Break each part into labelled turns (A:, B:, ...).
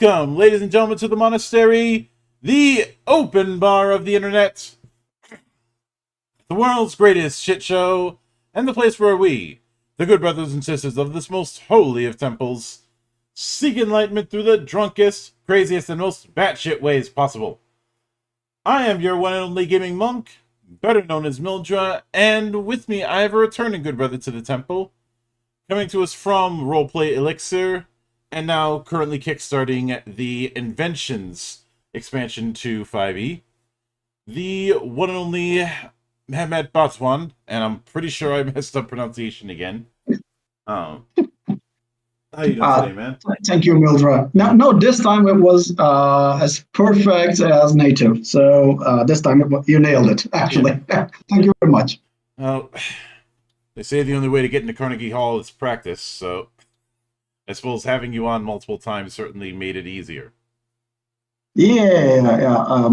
A: Welcome, ladies and gentlemen, to the monastery, the open bar of the internet, the world's greatest shit show, and the place where we, the good brothers and sisters of this most holy of temples, seek enlightenment through the drunkest, craziest, and most batshit ways possible. I am your one and only gaming monk, better known as Mildra, and with me I have a returning good brother to the temple, coming to us from Roleplay Elixir, and now currently kickstarting the Inventions expansion to 5e, the one and only Mehmet Batuhan, and I'm pretty sure I messed up pronunciation again. How you doing today, man?
B: Thank you, Mildra. No, this time it was as perfect as native. So this time you nailed it, actually. Yeah. Thank you very much.
A: They say the only way to get into Carnegie Hall is practice, so I suppose having you on multiple times certainly made it easier.
B: Yeah.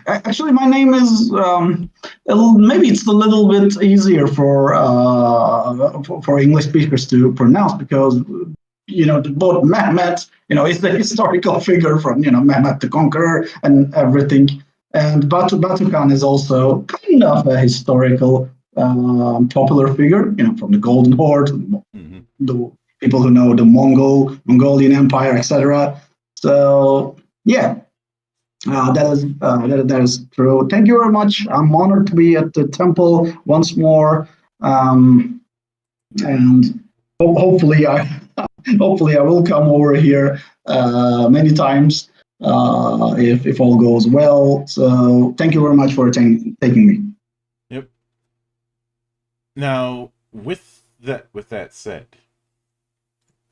B: Actually, my name is maybe it's a little bit easier for English speakers to pronounce because both Mehmet, is the historical figure from Mehmet the Conqueror and everything, and Batuhan is also kind of a historical popular figure, from the Golden Horde, the people who know the Mongolian Empire, etc. So yeah. That is true. Thank you very much. I'm honored to be at the temple once more, and hopefully I will come over here many times if all goes well. So thank you very much for taking me.
A: Yep. Now, with that said,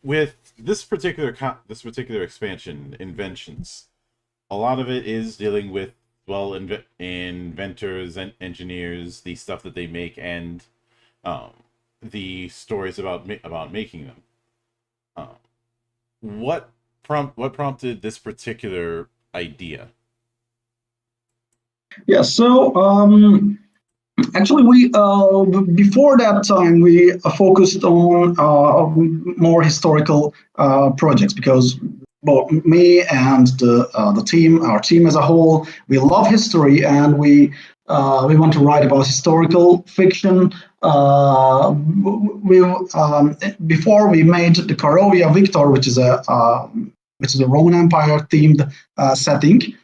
A: with this particular expansion, Inventions, a lot of it is dealing with, well, inventors and engineers, the stuff that they make, and the stories about making them. What prompted this particular idea?
B: Yeah. So actually, we before that time we focused on more historical projects because. Well, me and our team as a whole, we love history and we want to write about historical fiction. Before we made the Carovia Victor, which is a Roman Empire themed setting.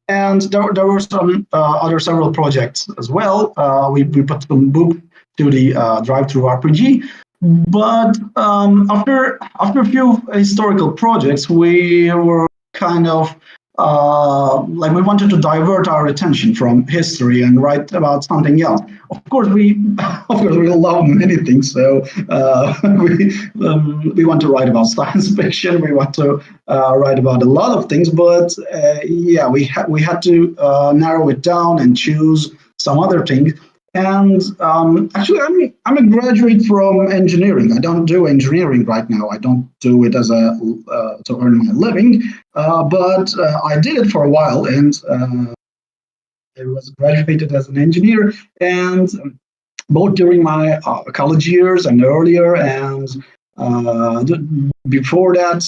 B: And there were some other several projects as well. We put some book to the drive-through RPG. But after a few historical projects, we were kind of we wanted to divert our attention from history and write about something else. Of course, we love many things, so we want to write about science fiction. We want to write about a lot of things, but we had to narrow it down and choose some other things. And actually, I'm a graduate from engineering. I don't do engineering right now. I don't do it as to earn my living, but I did it for a while, and I was graduated as an engineer, and both during my college years and earlier, and before that,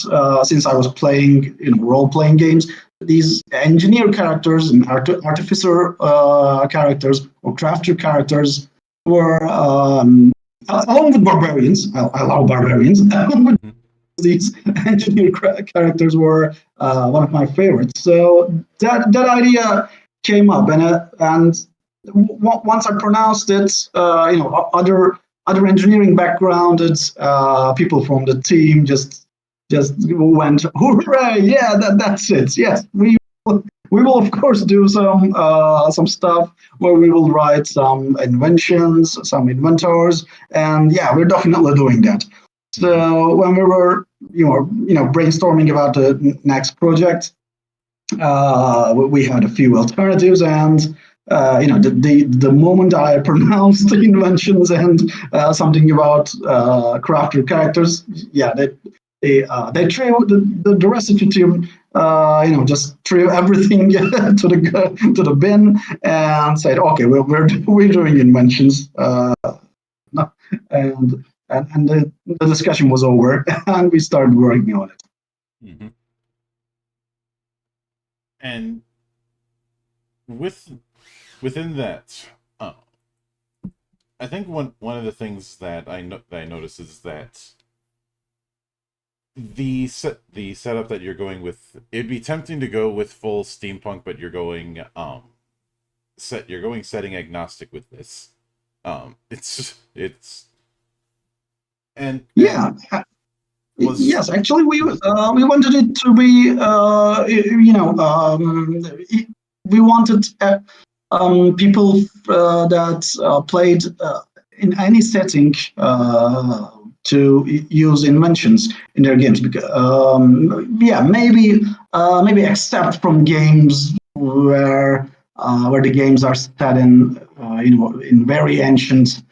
B: since I was playing role-playing games. These engineer characters and artificer characters or crafter characters were, along with barbarians, I love barbarians, these engineer characters were one of my favorites. So that idea came up, and once I pronounced it, other engineering backgrounded people from the team just went, hooray! Yeah, that's it. Yes, we will of course do some stuff where we will write some inventions, some inventors, and yeah, we're definitely doing that. So when we were brainstorming about the next project, we had a few alternatives, and the moment I pronounced the Inventions and something about crafter characters, yeah, they threw the rest of the team, just threw everything to the bin and said, okay, we're doing Inventions, and and the discussion was over, and we started working on it.
A: Mm-hmm. And within that, I think one of the things that I notice is that the setup that you're going with, it'd be tempting to go with full steampunk, but you're going setting agnostic with this. It's
B: Yeah.
A: and was
B: Yes, actually, we wanted it to be, we wanted people that played in any setting to use inventions in their games. Because, yeah, maybe except from games where the games are set in in very ancient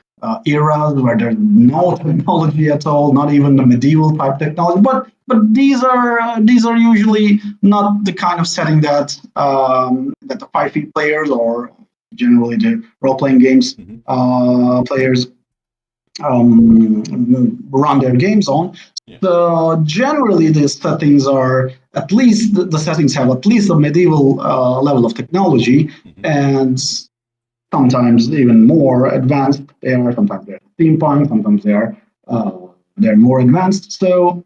B: eras where there's no technology at all, not even the medieval type technology. But these are usually not the kind of setting that the 5e players or generally the role playing games
A: Mhm.
B: players run their games on.
A: Yeah.
B: So generally, the settings are at least the settings have at least a medieval level of technology,
A: Mhm.
B: and sometimes even more advanced. They are sometimes they're steampunk, sometimes they're more advanced. So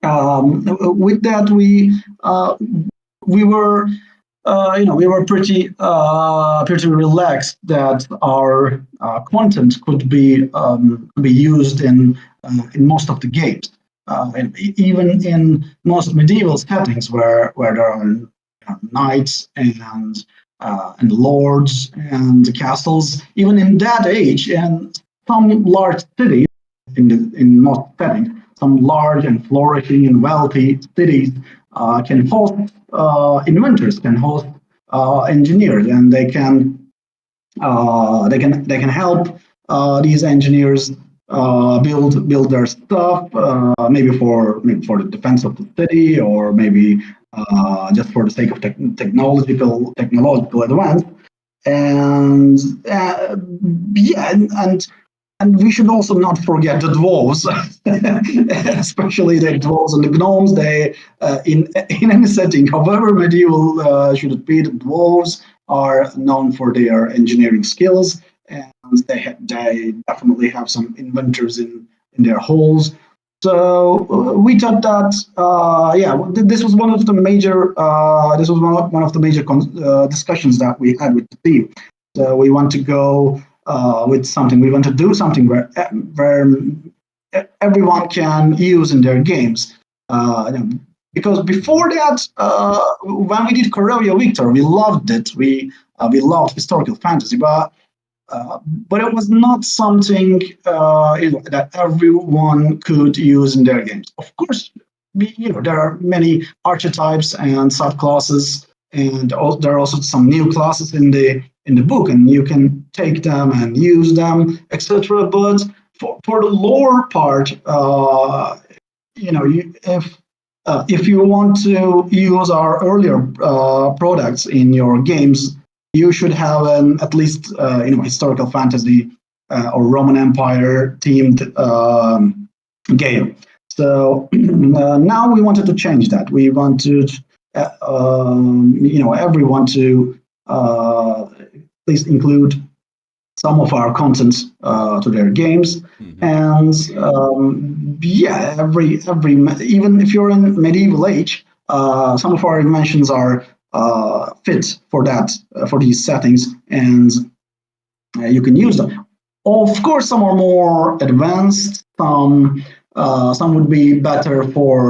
B: with that, we were we were pretty relaxed that our content could be used in most of the games, and even in most medieval settings where there are knights and lords and castles. Even in that age, and some large cities in most settings, some large and flourishing and wealthy cities can host inventors, can host engineers, and they can help these engineers build their stuff, maybe for the defense of the city, or maybe just for the sake of technological advance. And yeah, and we should also not forget the dwarves, especially the dwarves and the gnomes. They in any setting, however medieval should it be, the dwarves are known for their engineering skills, and they definitely have some inventors in their halls. So we thought that yeah, this was one of the major one of the major discussions that we had with the team. So we want to go with something. We want to do something where everyone can use in their games. Because before that, when we did Corellia Victor, we loved it. We loved historical fantasy, but it was not something that everyone could use in their games. Of course, there are many archetypes and subclasses, and there are also some new classes in the book, and you can take them and use them, etc. But for the lore part, if you want to use our earlier products in your games, you should have at least historical fantasy or Roman Empire themed game. So now we wanted to change that. We wanted everyone to at least include some of our content to their games.
A: Mhm.
B: And yeah, every even if you're in medieval age, some of our inventions are fit for that for these settings, and you can use them. Of course, some are more advanced. Some would be better for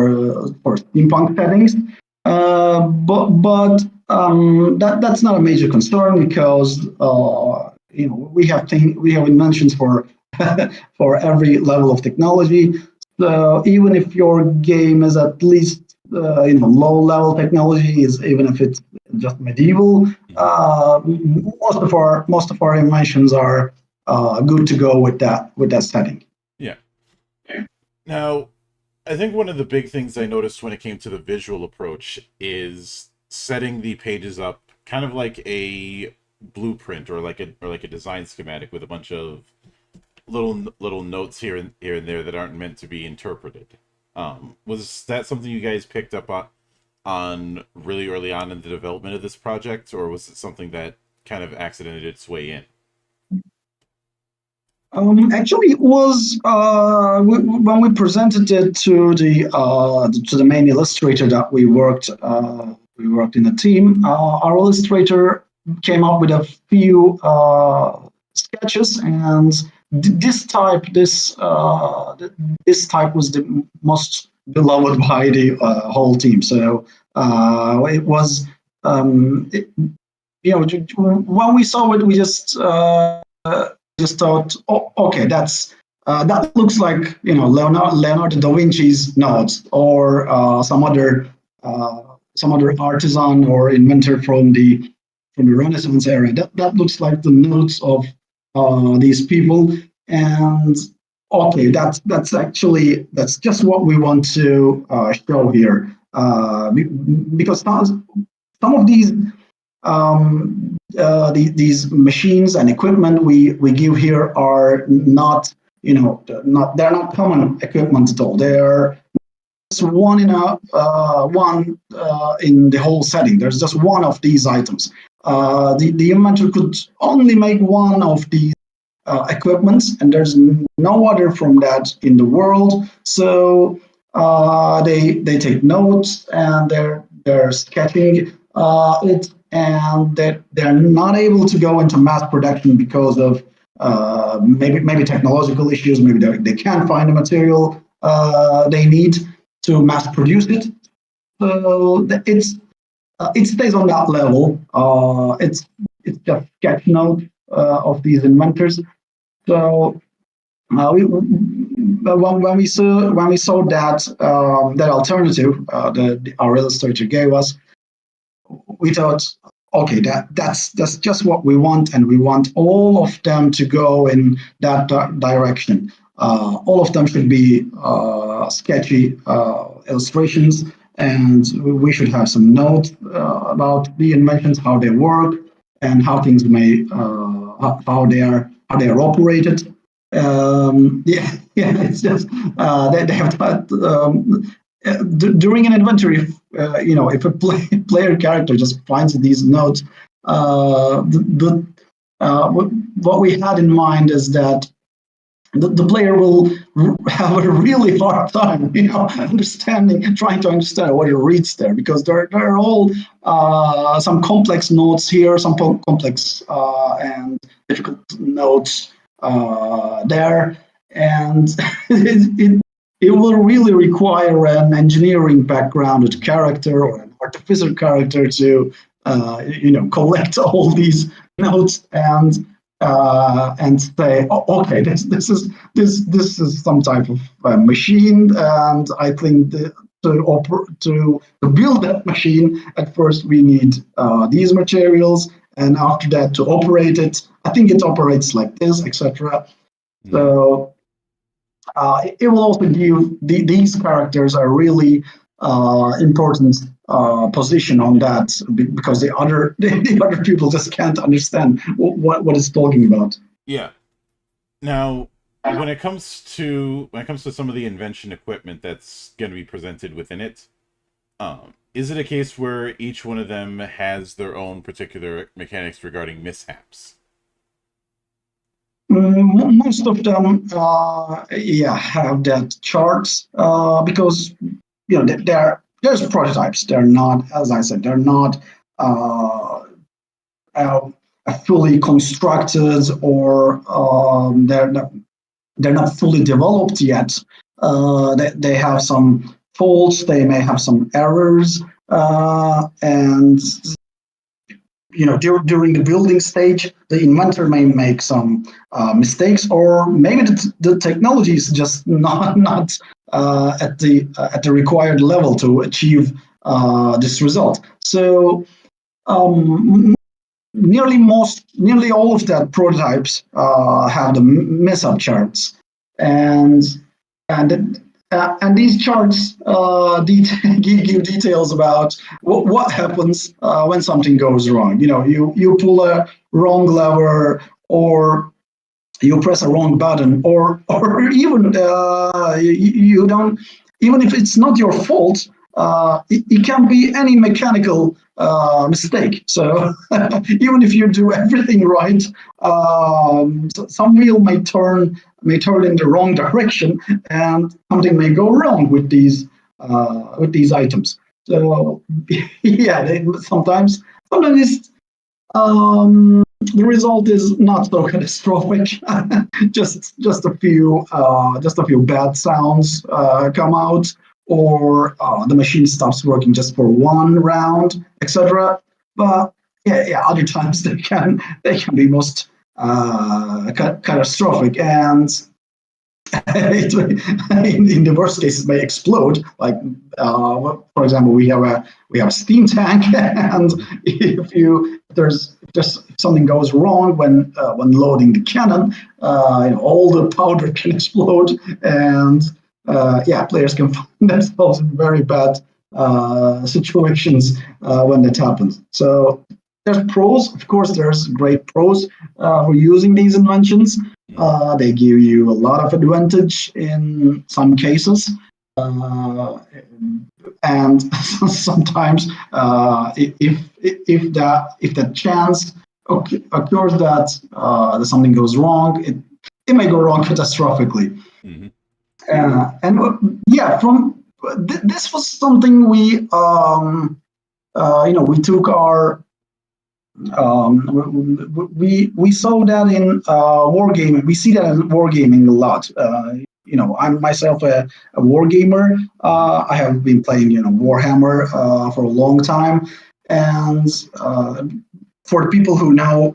B: steampunk settings, but that's not a major concern because we have inventions for for every level of technology. So even if your game is at least low level technology, is even if it's just medieval, most of our inventions are good to go with that setting.
A: Yeah. Now, I think one of the big things I noticed when it came to the visual approach is setting the pages up kind of like a blueprint or like a design schematic with a bunch of little notes here and there that aren't meant to be interpreted. Was that something you guys picked up on really early on in the development of this project, or was it something that kind of accidented its way in?
B: Actually, it was when we presented it to the main illustrator that we worked in a team. Our illustrator came up with a few sketches, and this type was the most beloved by the whole team. So it was when we saw it, we just thought, oh, okay, that looks like Leonardo da Vinci's notes, or some other artisan or inventor from the Renaissance era. That looks like the notes of these people, and okay, that's just what we want to show here, because some of these machines and equipment we give here are not they're not common equipment at all. They're just one in the whole setting. There's just one of these items. The inventor could only make one of these equipments, and there's no other from that in the world. So they take notes, and they're sketching it, and they're not able to go into mass production because of maybe technological issues. Maybe they can't find the material they need to mass produce it. So it stays on that level. It's just sketch note of these inventors. So when we saw that alternative our illustrator gave us, we thought, okay, that's just what we want, and we want all of them to go in that direction. All of them should be sketchy illustrations, and we should have some notes about the inventions, how they work, and how things how they are operated. It's just they have that. During an inventory, if a player character just finds these notes, what we had in mind is that the player will have a really hard time, trying to understand what it reads there, because there are all some complex notes here, some complex and difficult notes there, and it will really require an engineering backgrounded character or an artificer character to collect all these notes and say, oh, okay, this is some type of machine, and I think to build that machine, at first we need these materials, and after that, to operate it, I think it operates like this, etc. So it will also give these characters a really important position on that, because the other people just can't understand what it's talking about.
A: Yeah. Now, when it comes to some of the invention equipment that's going to be presented within it, is it a case where each one of them has their own particular mechanics regarding mishaps?
B: Most of them, have that charts, because there's prototypes. They're not, as I said, they're not fully constructed, or they're not fully developed yet. They have some faults. They may have some errors, and during the building stage, the inventor may make some mistakes, or maybe the technology is just not at the required level to achieve this result. So nearly all of that prototypes have the mess-up charts, and these charts give details about what happens when something goes wrong. You pull a wrong lever, or you press a wrong button, or even you don't, even if it's not your fault, it can be any mechanical mistake. So even if you do everything right, some wheel may turn in the wrong direction, and something may go wrong with these items. So yeah, sometimes the result is not so catastrophic. Just a few bad sounds come out, or the machine stops working just for one round, etc. But yeah, other times they can be most catastrophic, and in the worst case, it may explode. Like, for example, we have a steam tank, and if there's if something goes wrong when loading the cannon, all the powder can explode, and players can find themselves in very bad situations when that happens. So there's pros, of course. There's great pros for using these inventions. They give you a lot of advantage in some cases, and sometimes if that chance occurs that something goes wrong, it may go wrong catastrophically.
A: Mm-hmm.
B: And yeah, this was something we took our we saw that in wargaming. We see that in wargaming a lot. I'm myself a wargamer. I have been playing, Warhammer for a long time, and for the people who know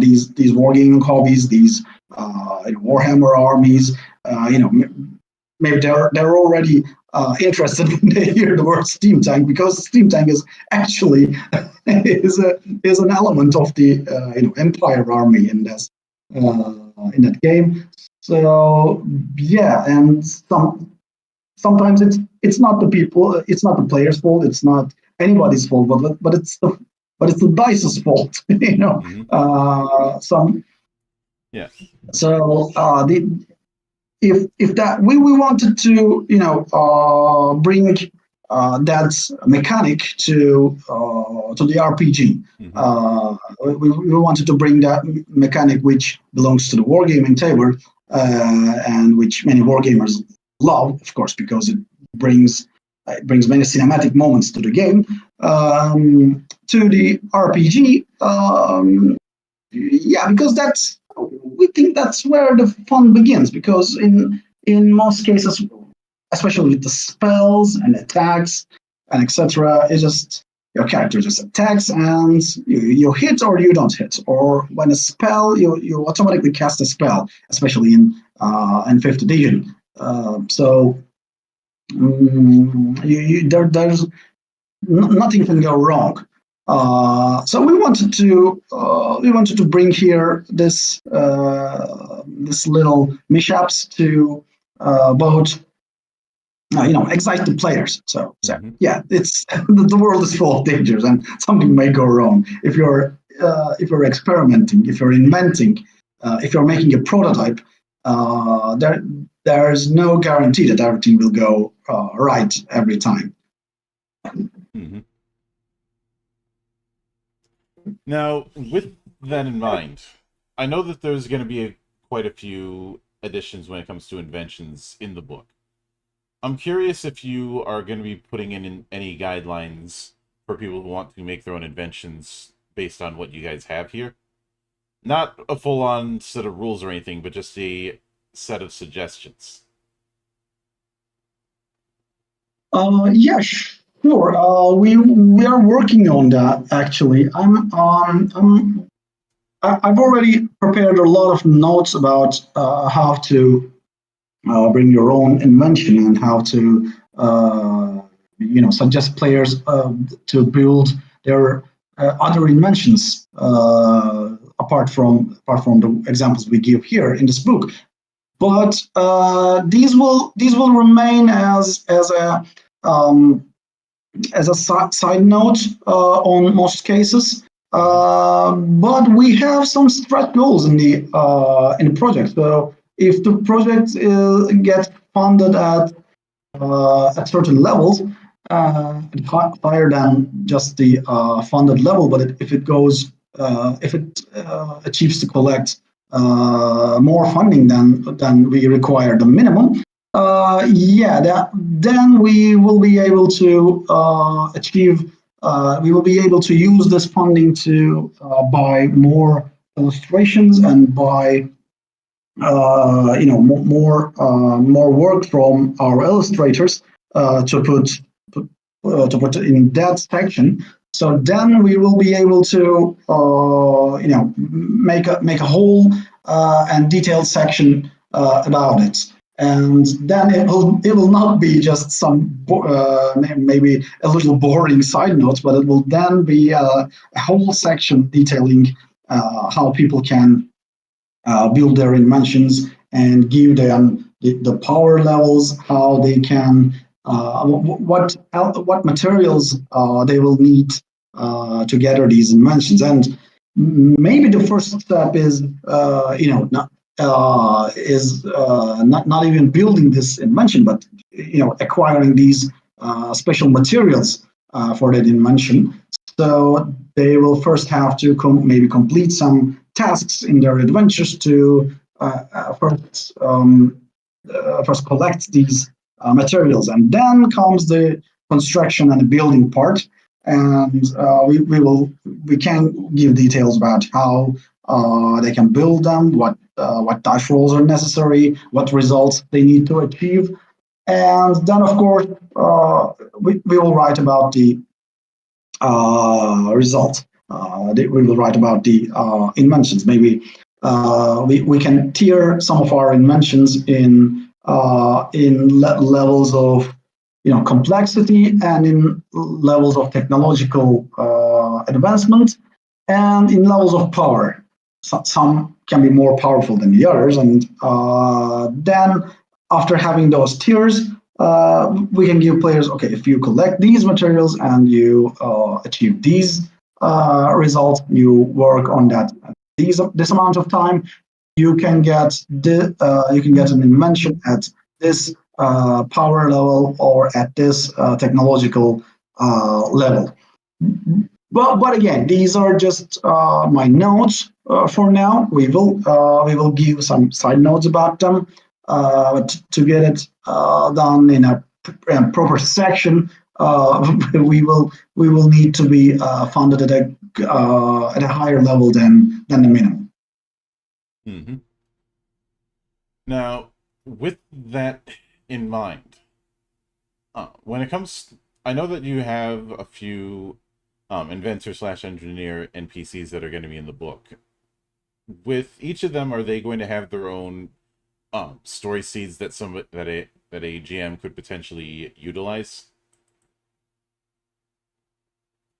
B: these wargaming hobbies, these Warhammer armies, maybe they're already interested when they hear the word steam tank, because steam tank is actually is an element of the Empire army in that game. So yeah, and sometimes it's not the people, it's not the player's fault, it's not anybody's fault, but it's the dice's fault.
A: Mm-hmm.
B: Some
A: Yeah.
B: so the if that we wanted to bring that mechanic to the RPG.
A: Mm-hmm.
B: We wanted to bring that mechanic which belongs to the wargaming table, and which many wargamers love, of course, because it brings many cinematic moments to the game, to the RPG. Yeah, because we think that's where the fun begins, because in most cases, especially with the spells and attacks and etc., it's just your character just attacks, and you hit or you don't hit, or when a spell, you automatically cast a spell, especially in fifth edition. So there's nothing can go wrong. So we wanted to bring here this little mishaps to both excite the players. So
A: Mm-hmm.
B: yeah, it's the world is full of dangers, and something may go wrong if you're experimenting, if you're inventing, if you're making a prototype. There's no guarantee that everything will go right every time.
A: Mm-hmm. Now, with that in mind, I know that there's going to be quite a few additions when it comes to inventions in the book. I'm curious if you are going to be putting in any guidelines for people who want to make their own inventions based on what you guys have here. Not a full-on set of rules or anything, but just a set of suggestions.
B: Yeah, sure. We are working on that actually. I've already prepared a lot of notes about how to bring your own invention, and how to suggest players to build their other inventions, apart from the examples we give here in this book. But these will remain um, as a side note on most cases. But we have some stretch goals in the project. So if the project gets funded at certain levels, higher than just the funded level, but if it goes, if it achieves to collect more funding than we require, the minimum, then we will be able to achieve. We will be able to use this funding to buy more illustrations and buy more work from our illustrators to put in that section. So then we will be able to make a whole and detailed section about it. And then it will not be just some maybe a little boring side notes, but it will then be a whole section detailing how people can build their inventions and give them the power levels, how they can, what materials they will need to gather these inventions. And maybe the first step is, not even building this invention, but acquiring these special materials for that invention. So they will first have to maybe complete some tasks in their adventures to first collect these materials, and then comes the construction and the building part. And we can give details about how they can build them, what dice rolls are necessary, what results they need to achieve, and then of course we will write about the result. We will write about the inventions. Maybe we can tier some of our inventions in levels of complexity and in levels of technological advancement and in levels of power. Some can be more powerful than the others, and then after having those tiers, we can give players, okay, if you collect these materials and you achieve these results, you work on that this amount of time, you can get an invention at this power level or at this technological level. But again, these are just my notes for now. We will give some side notes about them. To get it done in a proper section, we will need to be funded at a higher level than the minimum.
A: Mm-hmm. Now, with that in mind, when it comes, I know that you have a few inventor/engineer NPCs that are going to be in the book. With each of them, are they going to have their own story seeds that a GM could potentially utilize?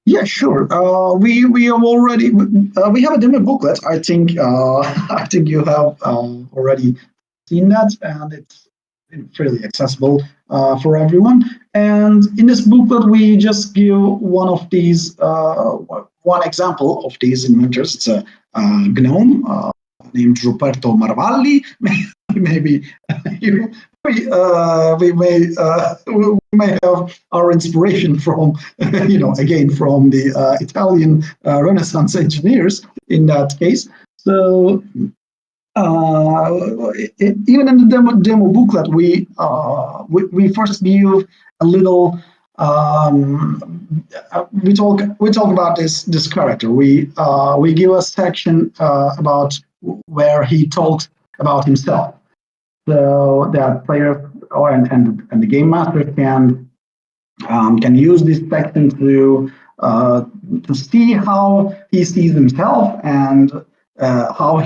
B: Yeah, sure. We have already we have a demo booklet. I think I think you have already seen that, and it's fairly accessible for everyone. And in this booklet, we just give one of these one example of these inventors. It's a gnome named Ruperto Marvalli. Maybe you, we may have our inspiration from again from the Italian Renaissance engineers in that case. So even in the demo booklet, we first give a little. We talk about this character. We give a section about where he talks about himself, so that players and the game master can use this section to see how he sees himself and how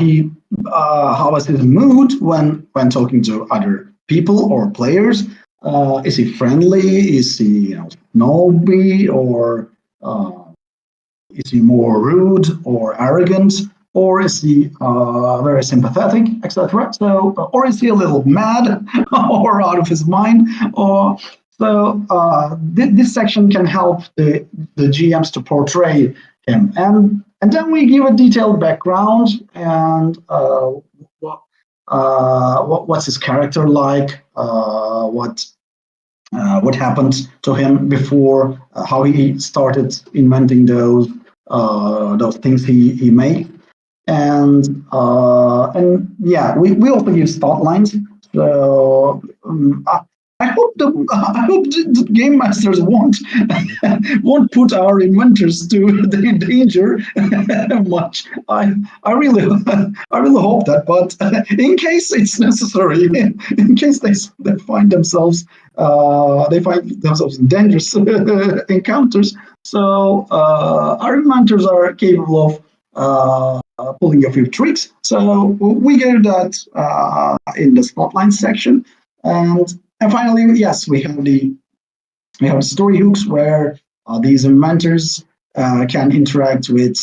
B: is his mood when talking to other people or players. Is he friendly? Is he snobby, or is he more rude or arrogant? Or is he very sympathetic, etc.? So, or is he a little mad or out of his mind? Or this section can help the GMs to portray him, and And then we give a detailed background and what's his character like, what happened to him before, how he started inventing those things he made, and yeah, we also use start lines. So I hope the game masters won't put our inventors to the danger much. I really hope that, but in case it's necessary, in case they find themselves in dangerous encounters. So our inventors are capable of pulling a few tricks. So we get that in the spotlight section, and finally, yes, we have story hooks where these inventors can interact with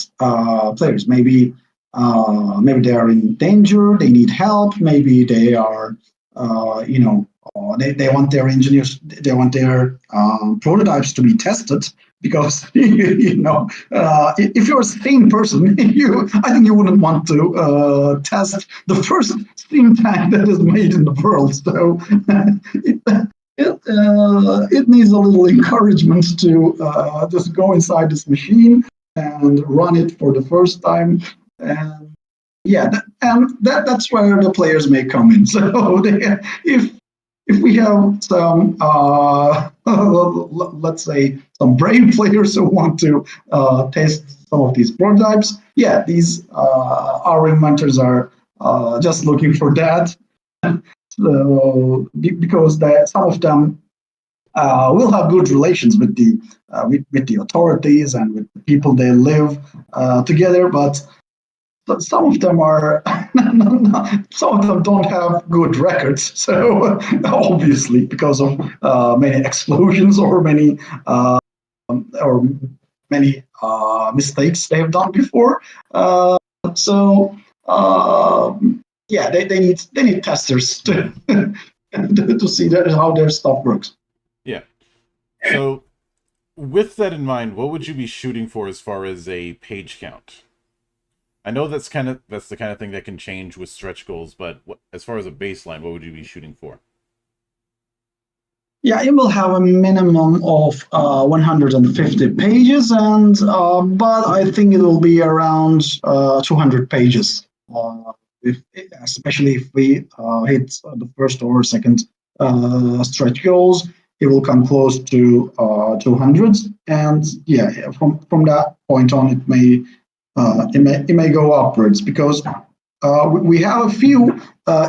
B: players. Maybe they are in danger, they need help. Maybe they are, they want their engineers, they want their prototypes to be tested because if you're a sane person, I think you wouldn't want to test the first steam tank that is made in the world. So it needs a little encouragement to just go inside this machine and run it for the first time. And yeah, that's where the players may come in. So if we have some, let's say, some brave players who want to test some of these prototypes, yeah, these our inventors are just looking for that. So, because some of them will have good relations with the authorities and with the people they live together, but some of them are some of them don't have good records. So obviously, because of many explosions or many mistakes they have done before. So yeah, they need testers to to see how their stuff works.
A: Yeah. So, with that in mind, what would you be shooting for as far as a page count? I know that's the kind of thing that can change with stretch goals, but as far as a baseline, what would you be shooting for?
B: Yeah, it will have a minimum of 150 pages, and but I think it will be around 200 pages. Especially if we hit the first or second stretch goals, it will come close to 200. And yeah, from that point on, it may go upwards because we have a few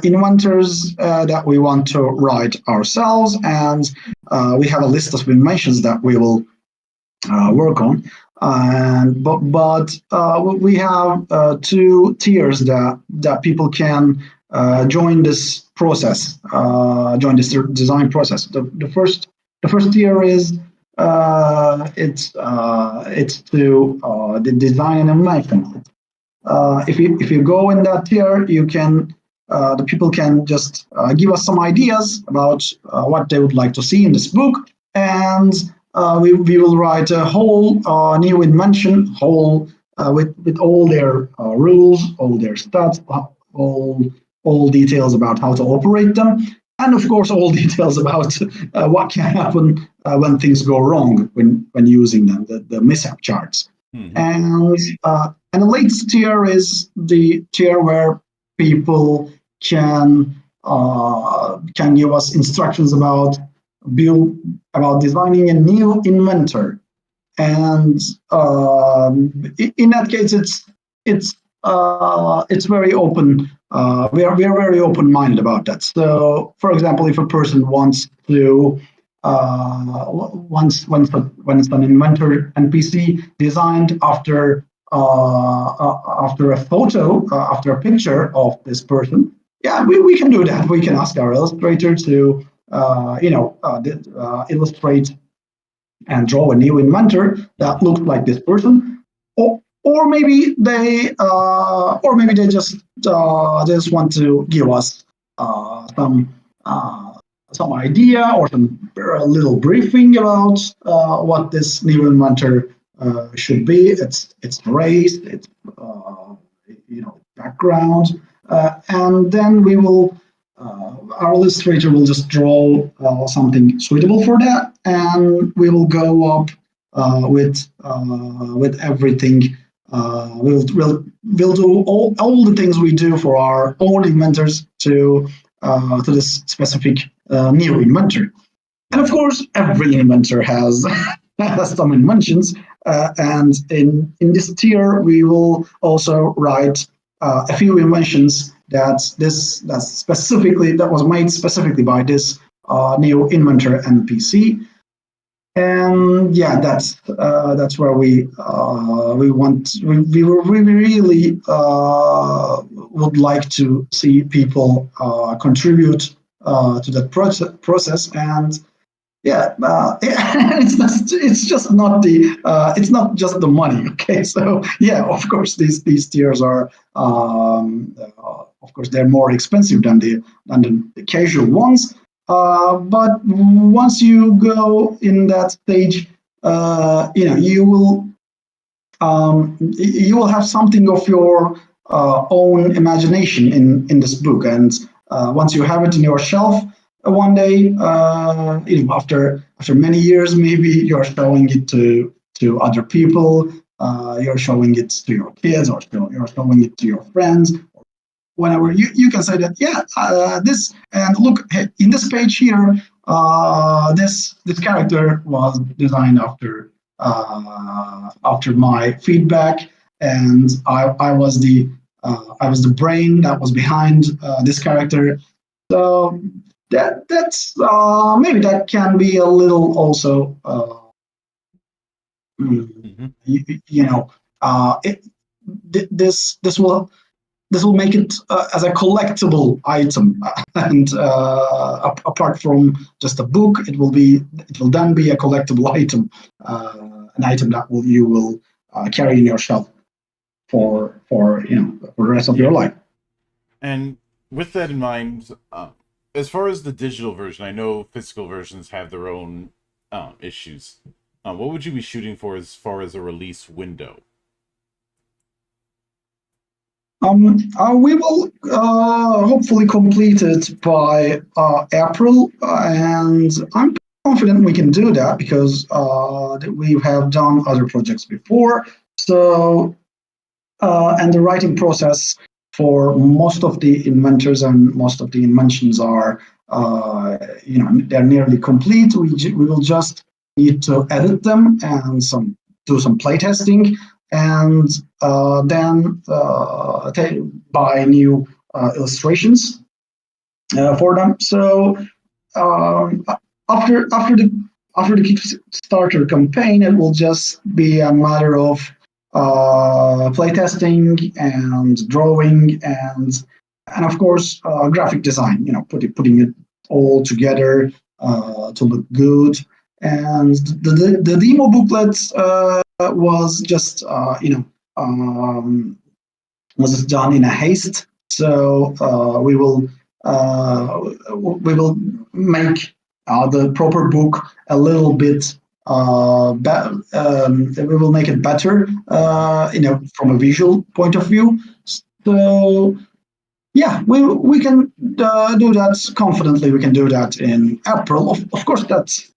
B: inventors that we want to write ourselves, and we have a list of inventions that we will work on. But we have two tiers that people can join this process, join this design process. The first tier is it's to the design and invention. If you go in that tier, you can the people can just give us some ideas about what they would like to see in this book, and we will write a whole new invention, with all their rules, all their stats, all details about how to operate them, and of course all details about what can happen when things go wrong when using them, the mishap charts. Mm-hmm. And the latest tier is the tier where people can give us instructions about designing a new inventor, and in that case it's very open. We are very open-minded about that. So, for example, if a person wants to once an inventor NPC designed after a photo, after a picture of this person, yeah, we can do that. We can ask our illustrator to illustrate and draw a new inventor that looks like this person, or maybe they just want to give us some idea or some little briefing about what this new inventor should be, its race, its background, and then we will our illustrator will just draw something suitable for that, and we will go up with everything. We'll do all the things we do for our own inventors to this specific new inventor. And of course, every inventor has has some inventions, and in this tier we will also write a few inventions that was made specifically by this new inventor NPC. And yeah, that's where we really would like to see people contribute to that process. And yeah, it's not just the money. Okay, so yeah, of course these tiers are of course they're more expensive than the casual ones. But once you go in that stage, you will have something of your own imagination in this book, and once you have it in your shelf, one day, after many years, maybe you're showing it to other people, you're showing it to your kids, or you're showing it to your friends. Whenever you can say that, yeah, this, and look, in this page here, this character was designed after my feedback, and I was the brain that was behind this character. So that's maybe that can be a little also this will make it as a collectible item, and apart from just a book, it will then be a collectible item, an item that you will carry in your shelf for the rest of your life.
A: And with that in mind, as far as the digital version, I know physical versions have their own issues. What would you be shooting for as far as a release window?
B: We will hopefully complete it by April, and I'm confident we can do that because we have done other projects before. So, and the writing process for most of the inventors and most of the inventions are, they're nearly complete. We will just need to edit them and do some playtesting, and then buy new illustrations for them. So after the Kickstarter campaign, it will just be a matter of playtesting and drawing and of course graphic design. Putting it all together to look good. And the demo booklets was just was just done in a haste. So we will make the proper book a little bit. We will make it better, from a visual point of view. So yeah, we can do that confidently. We can do that in April. Of course, that's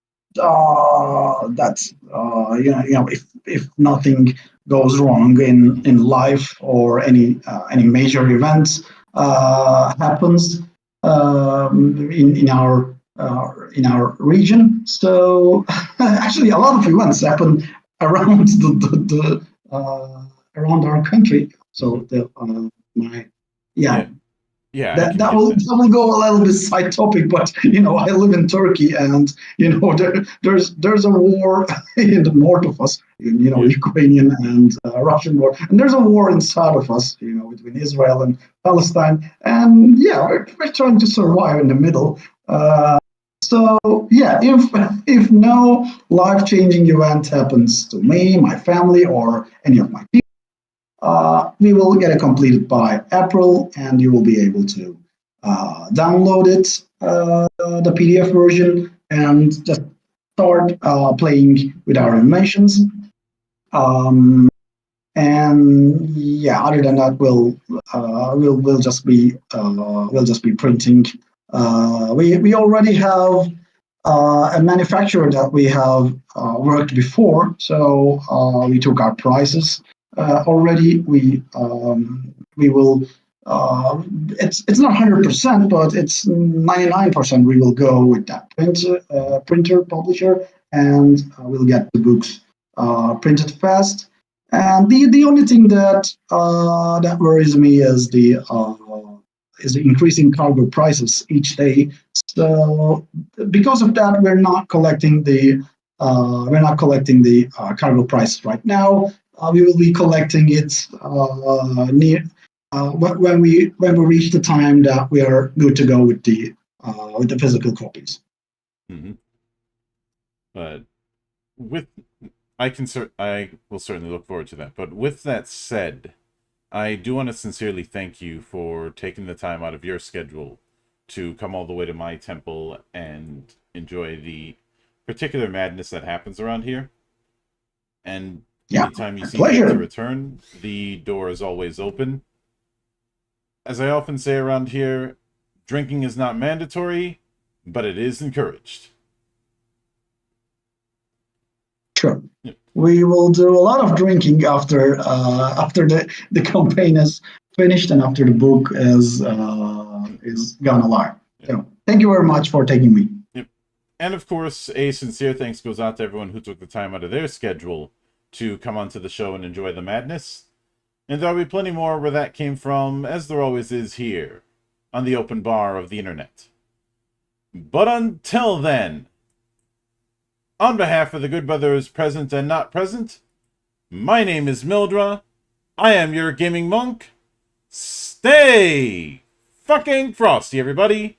B: if nothing goes wrong in life or any major events happens in our region. So actually, a lot of events happen around around our country. So that will go a little bit side topic, but I live in Turkey, and there's a war in the north of us, Ukrainian and Russian war, and there's a war inside of us, between Israel and Palestine, and we're trying to survive in the middle. So yeah, if no life-changing event happens to me, my family, or any of my people, we will get it completed by April, and you will be able to download it, the PDF version, and just start playing with our inventions. And yeah, other than that, we'll just be printing. We already have a manufacturer that we have worked before, so we took our prices already. We will. It's not 100%, but it's 99%. We will go with that printer publisher, and we'll get the books printed fast. And the only thing that worries me is the increasing cargo prices each day. So because of that, we're not collecting the cargo price right now. We will be collecting it near when we reach the time that we are good to go with the physical copies.
A: Mm-hmm. But with I will certainly look forward to that. But with that said, I do want to sincerely thank you for taking the time out of your schedule to come all the way to my temple and enjoy the particular madness that happens around here. And
B: Yeah,
A: anytime you
B: a
A: see fit to
B: pleasure.
A: return, the door is always open. As I often say around here, drinking is not mandatory, but it is encouraged.
B: Sure.
A: Yeah.
B: We will do a lot of drinking after the campaign is finished and after the book is gone live.
A: Yeah.
B: So thank you very much for taking me.
A: Yep. And of course, a sincere thanks goes out to everyone who took the time out of their schedule to come onto the show and enjoy the madness. And there'll be plenty more where that came from, as there always is here, on the open bar of the internet. But until then, on behalf of the good brothers present and not present, my name is Mildra. I am your gaming monk. Stay fucking frosty, everybody.